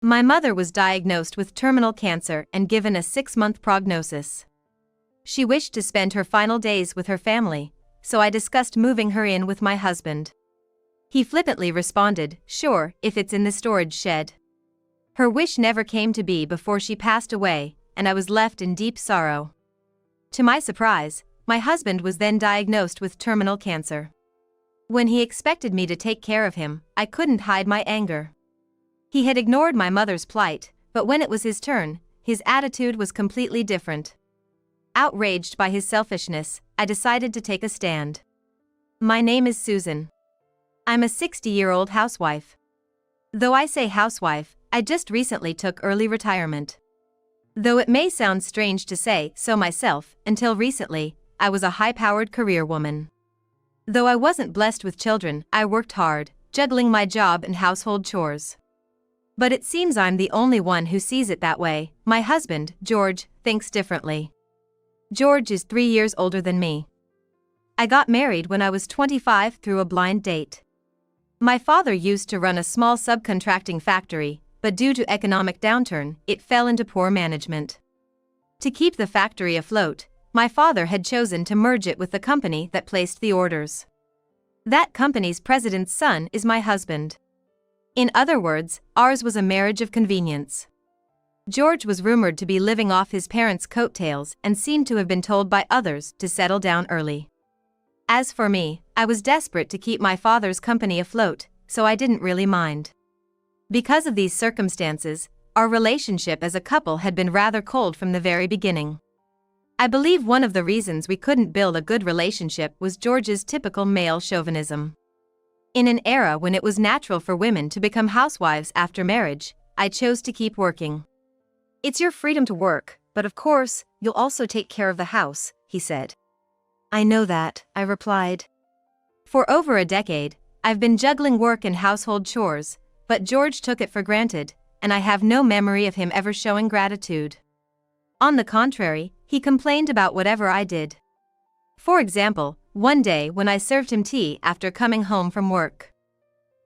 My mother was diagnosed with terminal cancer and given a 6-month prognosis. She wished to spend her final days with her family, so I discussed moving her in with my husband. He flippantly responded, "Sure, if it's in the storage shed." Her wish never came to be before she passed away, and I was left in deep sorrow. To my surprise, my husband was then diagnosed with terminal cancer. When he expected me to take care of him, I couldn't hide my anger. He had ignored my mother's plight, but when it was his turn, his attitude was completely different. Outraged by his selfishness, I decided to take a stand. My name is Susan. I'm a 60-year-old housewife. Though I say housewife, I just recently took early retirement. Though it may sound strange to say so myself, until recently, I was a high-powered career woman. Though I wasn't blessed with children, I worked hard, juggling my job and household chores. But it seems I'm the only one who sees it that way. My husband, George, thinks differently. George is 3 years older than me. I got married when I was 25 through a blind date. My father used to run a small subcontracting factory, but due to economic downturn, it fell into poor management. To keep the factory afloat, my father had chosen to merge it with the company that placed the orders. That company's president's son is my husband. In other words, ours was a marriage of convenience. George was rumored to be living off his parents' coattails and seemed to have been told by others to settle down early. As for me, I was desperate to keep my father's company afloat, so I didn't really mind. Because of these circumstances, our relationship as a couple had been rather cold from the very beginning. I believe one of the reasons we couldn't build a good relationship was George's typical male chauvinism. In an era when it was natural for women to become housewives after marriage, I chose to keep working. "It's your freedom to work, but of course, you'll also take care of the house," he said. "I know that," I replied. For over a decade, I've been juggling work and household chores, but George took it for granted, and I have no memory of him ever showing gratitude. On the contrary, he complained about whatever I did. For example, one day when I served him tea after coming home from work.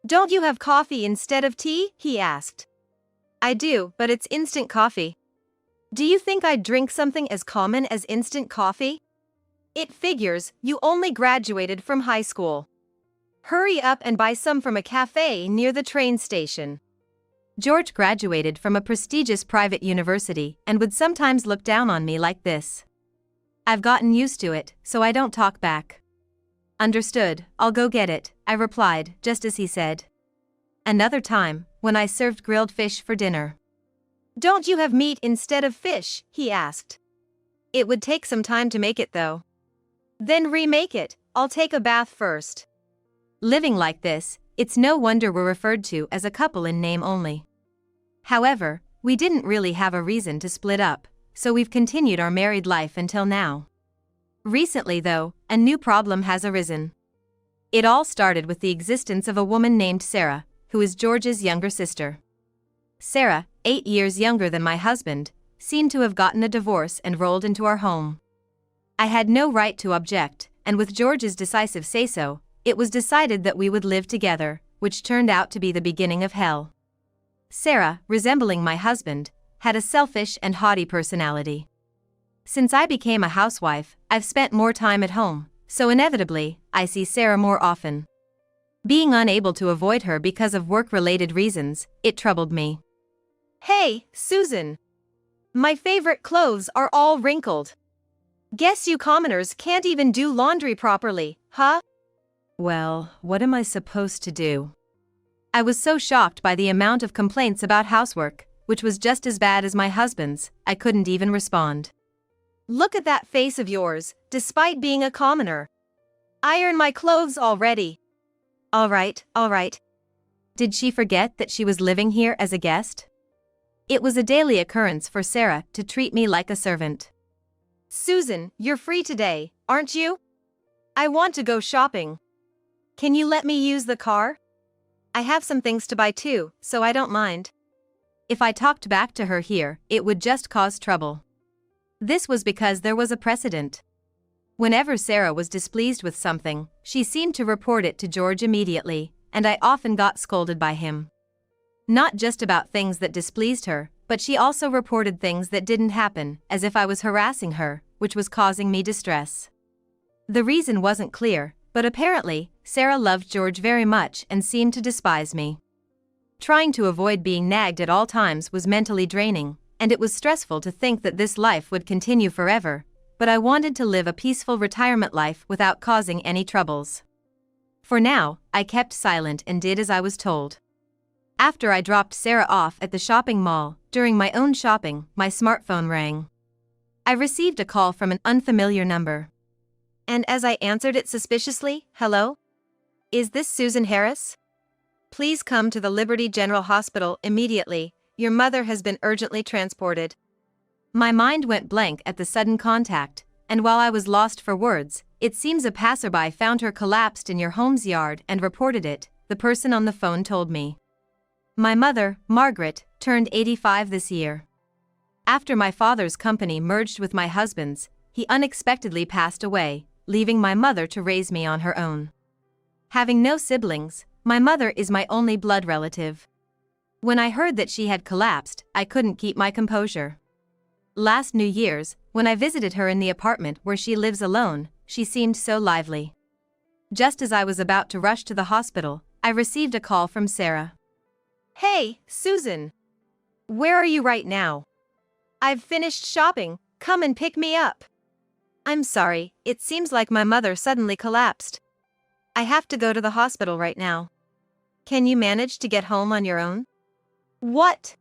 "Don't you have coffee instead of tea?" he asked. "I do, but it's instant coffee." "Do you think I'd drink something as common as instant coffee?" "It figures, you only graduated from high school. Hurry up and buy some from a cafe near the train station." George graduated from a prestigious private university and would sometimes look down on me like this. I've gotten used to it, so I don't talk back. "Understood, I'll go get it," I replied, just as he said. Another time, when I served grilled fish for dinner. "Don't you have meat instead of fish?" he asked. "It would take some time to make it though." "Then remake it, I'll take a bath first." Living like this, it's no wonder we're referred to as a couple in name only. However, we didn't really have a reason to split up, so we've continued our married life until now. Recently though, a new problem has arisen. It all started with the existence of a woman named Sarah, who is George's younger sister. Sarah, 8 years younger than my husband, seemed to have gotten a divorce and rolled into our home. I had no right to object, and with George's decisive say-so, it was decided that we would live together, which turned out to be the beginning of hell. Sarah, resembling my husband, had a selfish and haughty personality. Since I became a housewife, I've spent more time at home, so inevitably, I see Sarah more often. Being unable to avoid her because of work-related reasons, it troubled me. "Hey, Susan. My favorite clothes are all wrinkled. Guess you commoners can't even do laundry properly, huh?" Well, what am I supposed to do? I was so shocked by the amount of complaints about housework, which was just as bad as my husband's, I couldn't even respond. "Look at that face of yours, despite being a commoner. Iron my clothes already." All right. Did she forget that she was living here as a guest? It was a daily occurrence for Sarah to treat me like a servant. "Susan, you're free today, aren't you? I want to go shopping. Can you let me use the car? I have some things to buy too, so I don't mind." If I talked back to her here, it would just cause trouble. This was because there was a precedent. Whenever Sarah was displeased with something, she seemed to report it to George immediately, and I often got scolded by him. Not just about things that displeased her, but she also reported things that didn't happen, as if I was harassing her, which was causing me distress. The reason wasn't clear, but apparently, Sarah loved George very much and seemed to despise me. Trying to avoid being nagged at all times was mentally draining, and it was stressful to think that this life would continue forever, but I wanted to live a peaceful retirement life without causing any troubles. For now, I kept silent and did as I was told. After I dropped Sarah off at the shopping mall, during my own shopping, my smartphone rang. I received a call from an unfamiliar number. And as I answered it suspiciously, "Hello? Is this Susan Harris? Please come to the Liberty General Hospital immediately. Your mother has been urgently transported." My mind went blank at the sudden contact, and while I was lost for words, "It seems a passerby found her collapsed in your home's yard and reported it," the person on the phone told me. My mother, Margaret, turned 85 this year. After my father's company merged with my husband's, he unexpectedly passed away, leaving my mother to raise me on her own. Having no siblings, my mother is my only blood relative. When I heard that she had collapsed, I couldn't keep my composure. Last New Year's, when I visited her in the apartment where she lives alone, she seemed so lively. Just as I was about to rush to the hospital, I received a call from Sarah. "Hey, Susan. Where are you right now? I've finished shopping, come and pick me up." "I'm sorry, it seems like my mother suddenly collapsed. I have to go to the hospital right now. Can you manage to get home on your own?" "What?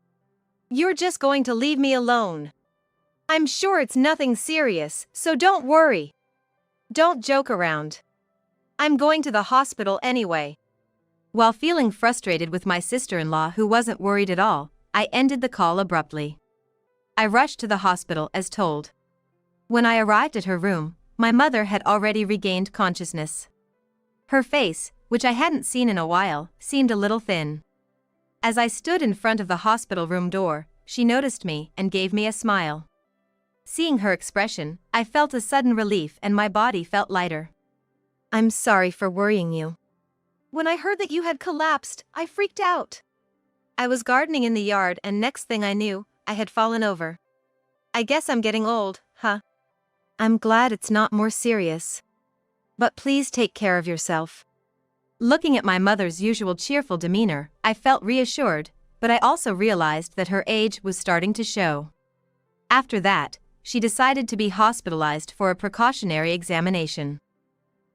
You're just going to leave me alone? I'm sure it's nothing serious, so don't worry. Don't joke around. I'm going to the hospital anyway." While feeling frustrated with my sister-in-law who wasn't worried at all, I ended the call abruptly. I rushed to the hospital as told. When I arrived at her room, my mother had already regained consciousness. Her face, which I hadn't seen in a while, seemed a little thin. As I stood in front of the hospital room door, she noticed me and gave me a smile. Seeing her expression, I felt a sudden relief and my body felt lighter. "I'm sorry for worrying you. When I heard that you had collapsed, I freaked out. I was gardening in the yard and next thing I knew, I had fallen over. I guess I'm getting old, huh? I'm glad it's not more serious. But please take care of yourself." Looking at my mother's usual cheerful demeanor, I felt reassured, but I also realized that her age was starting to show. After that, she decided to be hospitalized for a precautionary examination.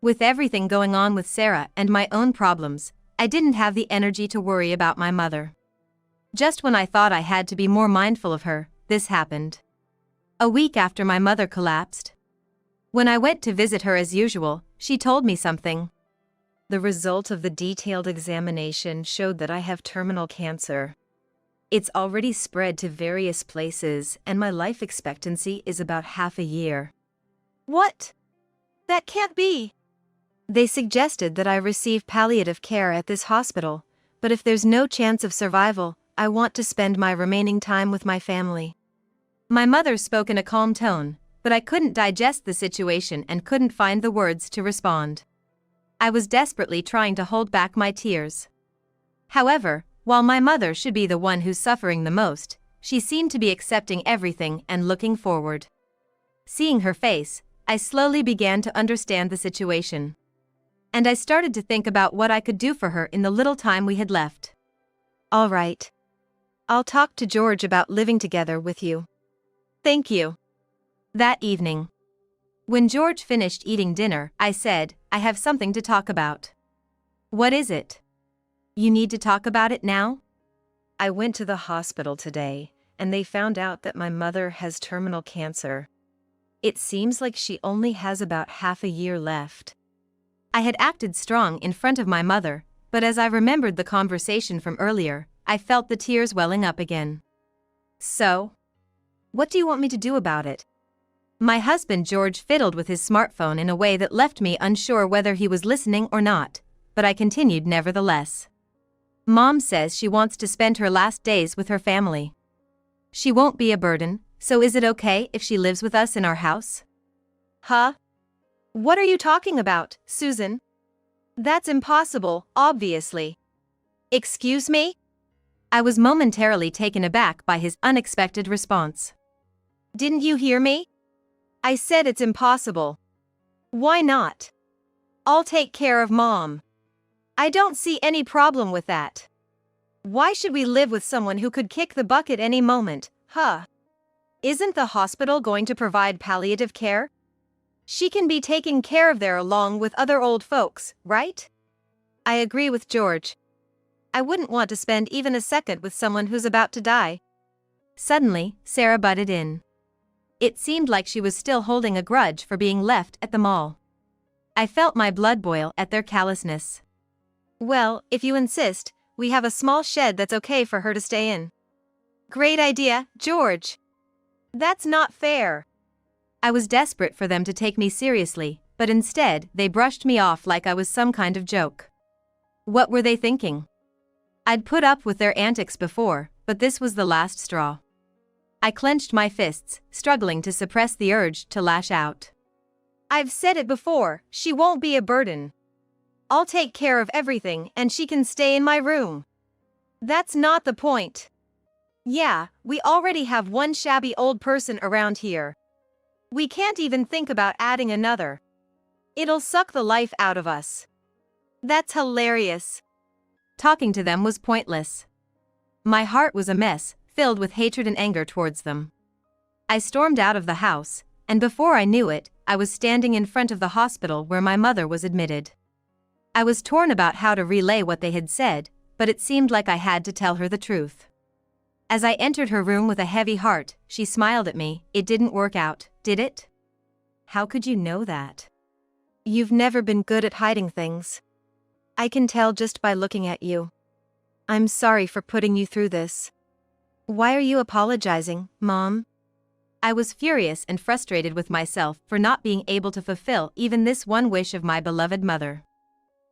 With everything going on with Sarah and my own problems, I didn't have the energy to worry about my mother. Just when I thought I had to be more mindful of her, this happened. A week after my mother collapsed. When I went to visit her as usual, she told me something. "The result of the detailed examination showed that I have terminal cancer. It's already spread to various places and my life expectancy is about half a year." "What? That can't be." "They suggested that I receive palliative care at this hospital, but if there's no chance of survival, I want to spend my remaining time with my family." My mother spoke in a calm tone, but I couldn't digest the situation and couldn't find the words to respond. I was desperately trying to hold back my tears. However, while my mother should be the one who's suffering the most, she seemed to be accepting everything and looking forward. Seeing her face, I slowly began to understand the situation. And I started to think about what I could do for her in the little time we had left. "All right. I'll talk to George about living together with you." "Thank you." That evening, when George finished eating dinner, I said, "I have something to talk about." "What is it?" "You need to talk about it now?" "I went to the hospital today, and they found out that my mother has terminal cancer. It seems like she only has about half a year left." I had acted strong in front of my mother, but as I remembered the conversation from earlier, I felt the tears welling up again. "So? What do you want me to do about it?" My husband George fiddled with his smartphone in a way that left me unsure whether he was listening or not, but I continued nevertheless. "Mom says she wants to spend her last days with her family. She won't be a burden, so is it okay if she lives with us in our house?" "Huh? What are you talking about, Susan? That's impossible, obviously." "Excuse me? I was momentarily taken aback by his unexpected response. "Didn't you hear me? I said it's impossible." "Why not? I'll take care of Mom." "I don't see any problem with that. Why should we live with someone who could kick the bucket any moment, huh? Isn't the hospital going to provide palliative care? She can be taken care of there along with other old folks, right?" I agree with George. I wouldn't want to spend even a second with someone who's about to die. Suddenly, Sarah butted in. It seemed like she was still holding a grudge for being left at the mall. I felt my blood boil at their callousness. "Well, if you insist, we have a small shed that's okay for her to stay in." "Great idea, George." "That's not fair." I was desperate for them to take me seriously, but instead they brushed me off like I was some kind of joke. What were they thinking? I'd put up with their antics before, but this was the last straw. I clenched my fists, struggling to suppress the urge to lash out. "I've said it before, she won't be a burden. I'll take care of everything and she can stay in my room." "That's not the point." "Yeah, we already have one shabby old person around here. We can't even think about adding another. It'll suck the life out of us." That's hilarious. Talking to them was pointless. My heart was a mess, filled with hatred and anger towards them. I stormed out of the house, and before I knew it, I was standing in front of the hospital where my mother was admitted. I was torn about how to relay what they had said, but it seemed like I had to tell her the truth. As I entered her room with a heavy heart, she smiled at me. "It didn't work out, did it?" "How could you know that?" "You've never been good at hiding things. I can tell just by looking at you. I'm sorry for putting you through this." "Why are you apologizing, Mom?" I was furious and frustrated with myself for not being able to fulfill even this one wish of my beloved mother.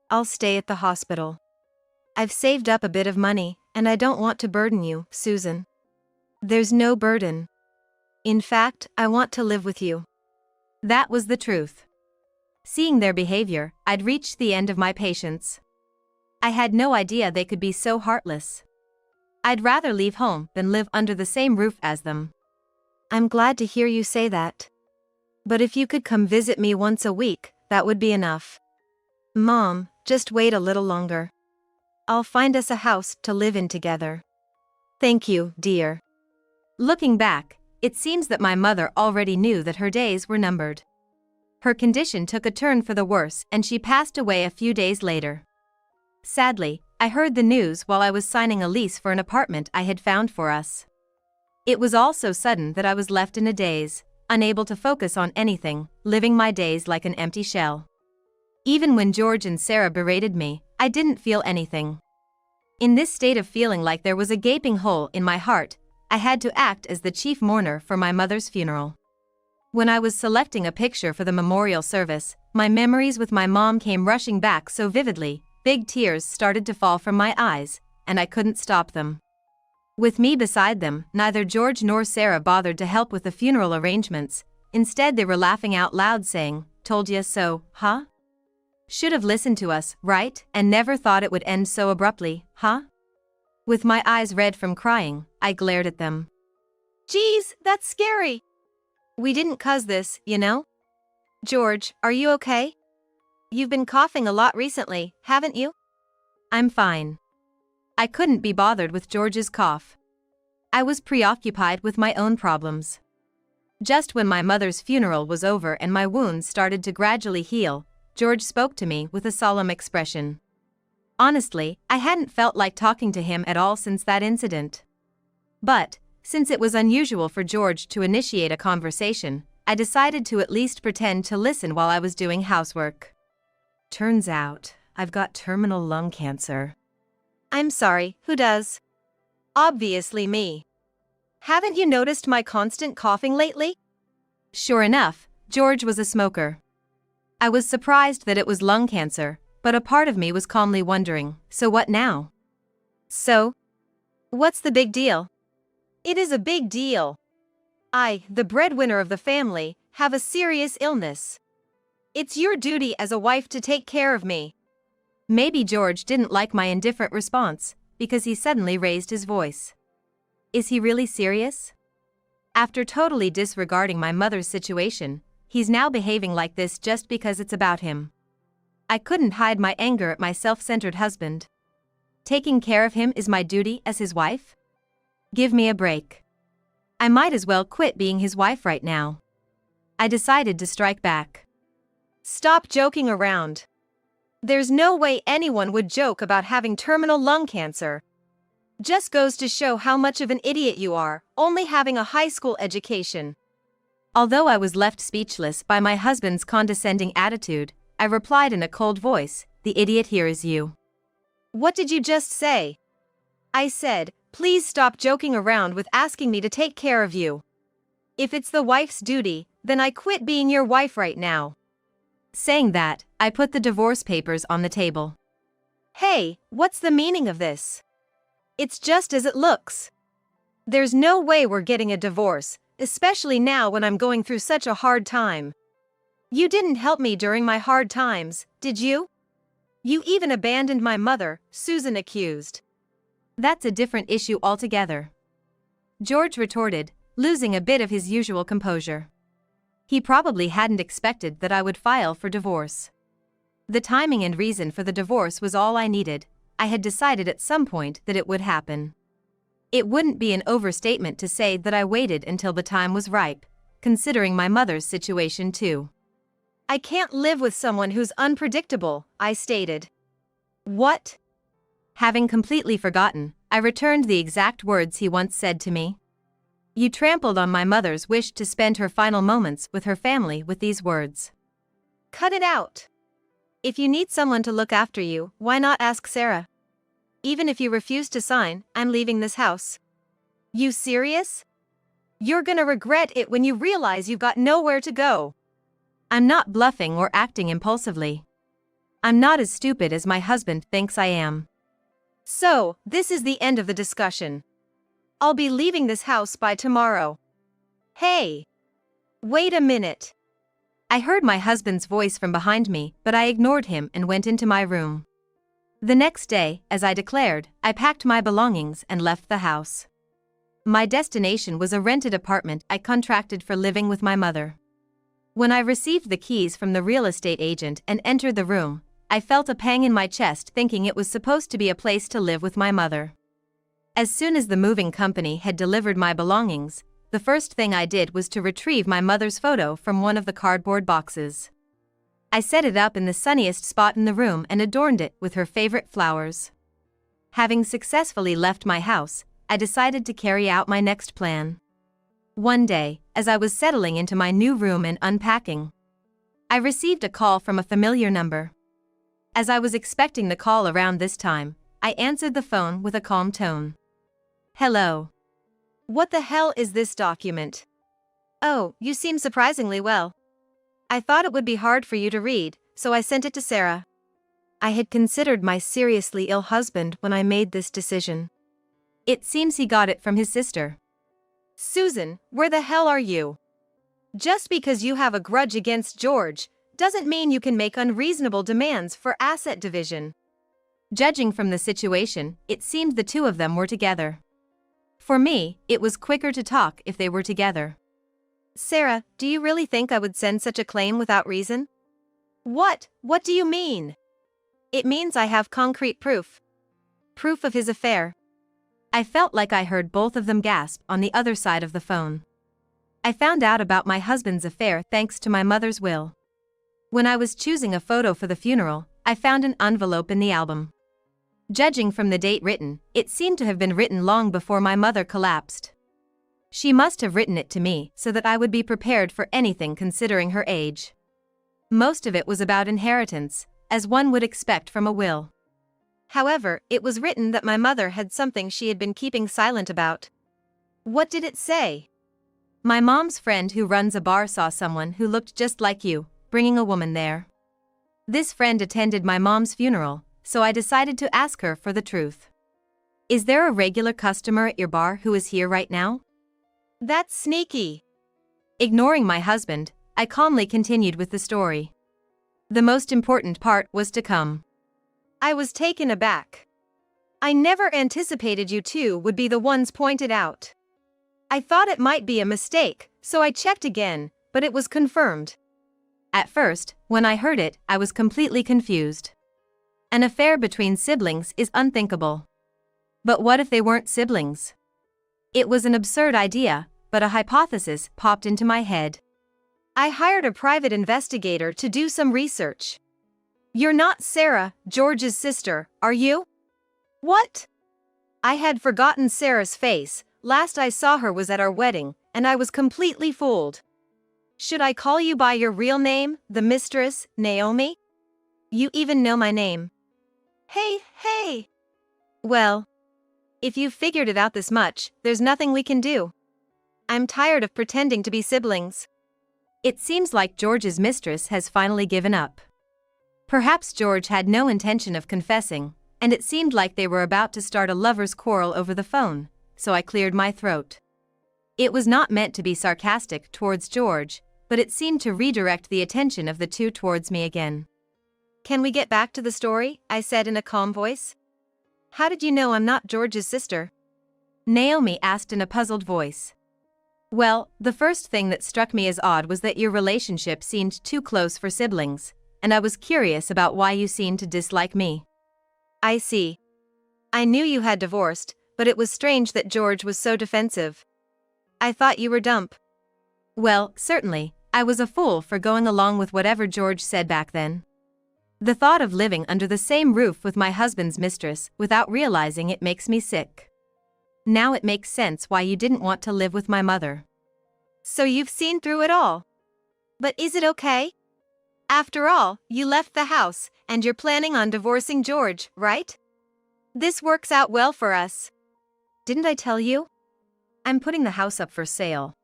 "I'll stay at the hospital. I've saved up a bit of money, and I don't want to burden you, Susan." "There's no burden. In fact, I want to live with you." That was the truth. Seeing their behavior, I'd reached the end of my patience. I had no idea they could be so heartless. I'd rather leave home than live under the same roof as them. "I'm glad to hear you say that. But if you could come visit me once a week, that would be enough." "Mom, just wait a little longer. I'll find us a house to live in together." "Thank you, dear." Looking back, it seems that my mother already knew that her days were numbered. Her condition took a turn for the worse and she passed away a few days later. Sadly, I heard the news while I was signing a lease for an apartment I had found for us. It was all so sudden that I was left in a daze, unable to focus on anything, living my days like an empty shell. Even when George and Sarah berated me, I didn't feel anything. In this state of feeling like there was a gaping hole in my heart, I had to act as the chief mourner for my mother's funeral. When I was selecting a picture for the memorial service, my memories with my mom came rushing back so vividly, big tears started to fall from my eyes, and I couldn't stop them. With me beside them, neither George nor Sarah bothered to help with the funeral arrangements. Instead, they were laughing out loud saying, "Told ya so, huh? Should have listened to us, right, and never thought it would end so abruptly, huh?" With my eyes red from crying, I glared at them. "Geez, that's scary. We didn't cause this, you know? George, are you okay? You've been coughing a lot recently, haven't you?" "I'm fine." I couldn't be bothered with George's cough. I was preoccupied with my own problems. Just when my mother's funeral was over and my wounds started to gradually heal, George spoke to me with a solemn expression. Honestly, I hadn't felt like talking to him at all since that incident. But, since it was unusual for George to initiate a conversation, I decided to at least pretend to listen while I was doing housework. "Turns out, I've got terminal lung cancer." "I'm sorry, who does?" "Obviously me. Haven't you noticed my constant coughing lately?" Sure enough, George was a smoker. I was surprised that it was lung cancer, but a part of me was calmly wondering, so what now? "So? What's the big deal?" "It is a big deal. I, the breadwinner of the family, have a serious illness. It's your duty as a wife to take care of me." Maybe George didn't like my indifferent response, because he suddenly raised his voice. Is he really serious? After totally disregarding my mother's situation, he's now behaving like this just because it's about him. I couldn't hide my anger at my self-centered husband. Taking care of him is my duty as his wife? Give me a break. I might as well quit being his wife right now. I decided to strike back. Stop joking around. There's no way anyone would joke about having terminal lung cancer. Just goes to show how much of an idiot you are, only having a high school education. Although I was left speechless by my husband's condescending attitude, I replied in a cold voice, "The idiot here is you." What did you just say? I said, please stop joking around with asking me to take care of you. If it's the wife's duty, then I quit being your wife right now. Saying that, I put the divorce papers on the table. Hey, what's the meaning of this? It's just as it looks. There's no way we're getting a divorce, especially now when I'm going through such a hard time. You didn't help me during my hard times, did you? You even abandoned my mother, Susan accused. That's a different issue altogether. George retorted, losing a bit of his usual composure. He probably hadn't expected that I would file for divorce. The timing and reason for the divorce was all I needed. I had decided at some point that it would happen. It wouldn't be an overstatement to say that I waited until the time was ripe, considering my mother's situation too. I can't live with someone who's unpredictable, I stated. What? Having completely forgotten, I returned the exact words he once said to me. You trampled on my mother's wish to spend her final moments with her family with these words. Cut it out. If you need someone to look after you, why not ask Sarah? Even if you refuse to sign, I'm leaving this house. You serious? You're gonna regret it when you realize you've got nowhere to go. I'm not bluffing or acting impulsively. I'm not as stupid as my husband thinks I am. So, this is the end of the discussion. I'll be leaving this house by tomorrow. Hey! Wait a minute. I heard my husband's voice from behind me, but I ignored him and went into my room. The next day, as I declared, I packed my belongings and left the house. My destination was a rented apartment I contracted for living with my mother. When I received the keys from the real estate agent and entered the room, I felt a pang in my chest thinking it was supposed to be a place to live with my mother. As soon as the moving company had delivered my belongings, the first thing I did was to retrieve my mother's photo from one of the cardboard boxes. I set it up in the sunniest spot in the room and adorned it with her favorite flowers. Having successfully left my house, I decided to carry out my next plan. One day, as I was settling into my new room and unpacking, I received a call from a familiar number. As I was expecting the call around this time, I answered the phone with a calm tone. Hello. What the hell is this document? Oh, you seem surprisingly well. I thought it would be hard for you to read, so I sent it to Sarah. I had considered my seriously ill husband when I made this decision. It seems he got it from his sister. Susan, where the hell are you? Just because you have a grudge against George, doesn't mean you can make unreasonable demands for asset division. Judging from the situation, it seemed the two of them were together. For me, it was quicker to talk if they were together. Sarah, do you really think I would send such a claim without reason? What do you mean? It means I have concrete proof. Proof of his affair. I felt like I heard both of them gasp on the other side of the phone. I found out about my husband's affair thanks to my mother's will. When I was choosing a photo for the funeral, I found an envelope in the album. Judging from the date written, it seemed to have been written long before my mother collapsed. She must have written it to me so that I would be prepared for anything considering her age. Most of it was about inheritance, as one would expect from a will. However, it was written that my mother had something she had been keeping silent about. What did it say? My mom's friend who runs a bar saw someone who looked just like you, bringing a woman there. This friend attended my mom's funeral, so I decided to ask her for the truth. Is there a regular customer at your bar who is here right now? That's sneaky. Ignoring my husband, I calmly continued with the story. The most important part was to come. I was taken aback. I never anticipated you two would be the ones pointed out. I thought it might be a mistake, so I checked again, but it was confirmed. At first, when I heard it, I was completely confused. An affair between siblings is unthinkable. But what if they weren't siblings? It was an absurd idea, but a hypothesis popped into my head. I hired a private investigator to do some research. You're not Sarah, George's sister, are you? What? I had forgotten Sarah's face. Last I saw her was at our wedding, and I was completely fooled. Should I call you by your real name, the mistress, Naomi? You even know my name. Hey! Well, if you've figured it out this much, there's nothing we can do. I'm tired of pretending to be siblings. It seems like George's mistress has finally given up. Perhaps George had no intention of confessing, and it seemed like they were about to start a lover's quarrel over the phone, so I cleared my throat. It was not meant to be sarcastic towards George, but it seemed to redirect the attention of the two towards me again. Can we get back to the story? I said in a calm voice. How did you know I'm not George's sister? Naomi asked in a puzzled voice. Well, the first thing that struck me as odd was that your relationship seemed too close for siblings, and I was curious about why you seemed to dislike me. I see. I knew you had divorced, but it was strange that George was so defensive. I thought you were dumb. Well, certainly, I was a fool for going along with whatever George said back then. The thought of living under the same roof with my husband's mistress without realizing it makes me sick. Now it makes sense why you didn't want to live with my mother. So you've seen through it all. But is it okay? After all, you left the house, and you're planning on divorcing George, right? This works out well for us. Didn't I tell you? I'm putting the house up for sale.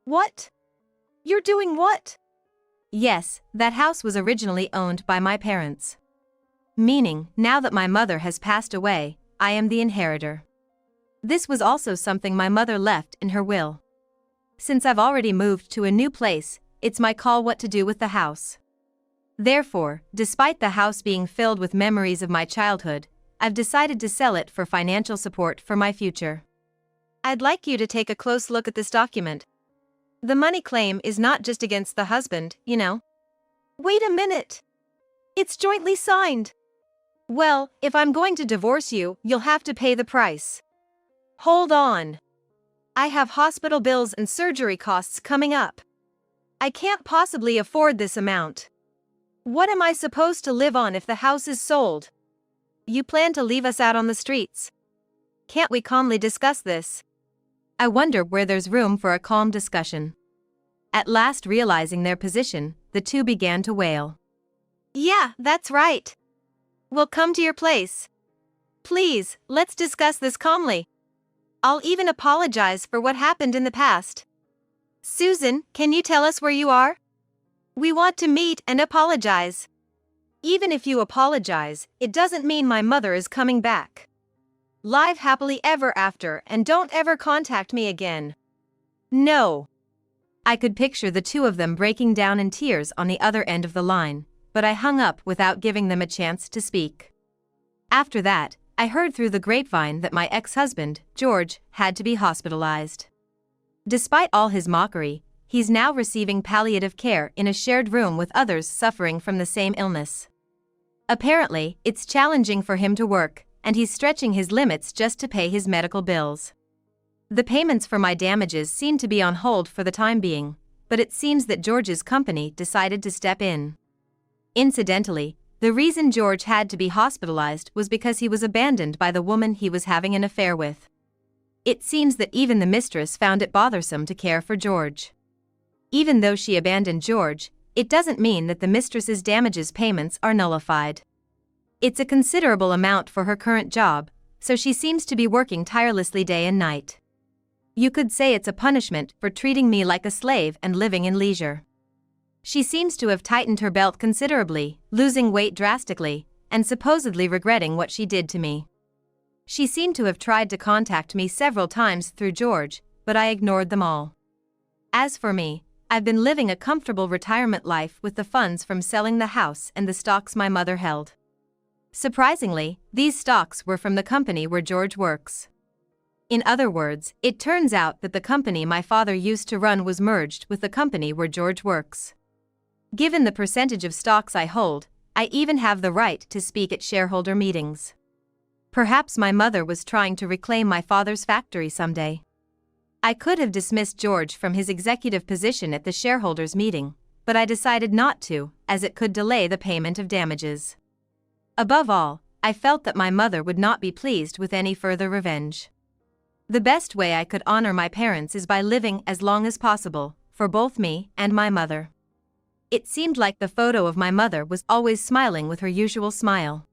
What? You're doing what? Yes, that house was originally owned by my parents. Meaning, now that my mother has passed away, I am the inheritor. This was also something my mother left in her will. Since I've already moved to a new place, it's my call what to do with the house. Therefore, despite the house being filled with memories of my childhood, I've decided to sell it for financial support for my future. I'd like you to take a close look at this document. The money claim is not just against the husband, you know. Wait a minute. It's jointly signed. Well, if I'm going to divorce you, you'll have to pay the price. Hold on. I have hospital bills and surgery costs coming up. I can't possibly afford this amount. What am I supposed to live on if the house is sold? You plan to leave us out on the streets? Can't we calmly discuss this? I wonder where there's room for a calm discussion. At last realizing their position, the two began to wail. Yeah, that's right. We'll come to your place. Please, let's discuss this calmly. I'll even apologize for what happened in the past. Susan, can you tell us where you are? We want to meet and apologize. Even if you apologize, it doesn't mean my mother is coming back. Live happily ever after and don't ever contact me again. No. I could picture the two of them breaking down in tears on the other end of the line, but I hung up without giving them a chance to speak. After that, I heard through the grapevine that my ex-husband, George, had to be hospitalized. Despite all his mockery, he's now receiving palliative care in a shared room with others suffering from the same illness. Apparently, it's challenging for him to work, and he's stretching his limits just to pay his medical bills. The payments for my damages seem to be on hold for the time being, but it seems that George's company decided to step in. Incidentally, the reason George had to be hospitalized was because he was abandoned by the woman he was having an affair with. It seems that even the mistress found it bothersome to care for George. Even though she abandoned George, it doesn't mean that the mistress's damages payments are nullified. It's a considerable amount for her current job, so she seems to be working tirelessly day and night. You could say it's a punishment for treating me like a slave and living in leisure. She seems to have tightened her belt considerably, losing weight drastically, and supposedly regretting what she did to me. She seemed to have tried to contact me several times through George, but I ignored them all. As for me, I've been living a comfortable retirement life with the funds from selling the house and the stocks my mother held. Surprisingly, these stocks were from the company where George works. In other words, it turns out that the company my father used to run was merged with the company where George works. Given the percentage of stocks I hold, I even have the right to speak at shareholder meetings. Perhaps my mother was trying to reclaim my father's factory someday. I could have dismissed George from his executive position at the shareholders' meeting, but I decided not to, as it could delay the payment of damages. Above all, I felt that my mother would not be pleased with any further revenge. The best way I could honor my parents is by living as long as possible, for both me and my mother. It seemed like the photo of my mother was always smiling with her usual smile.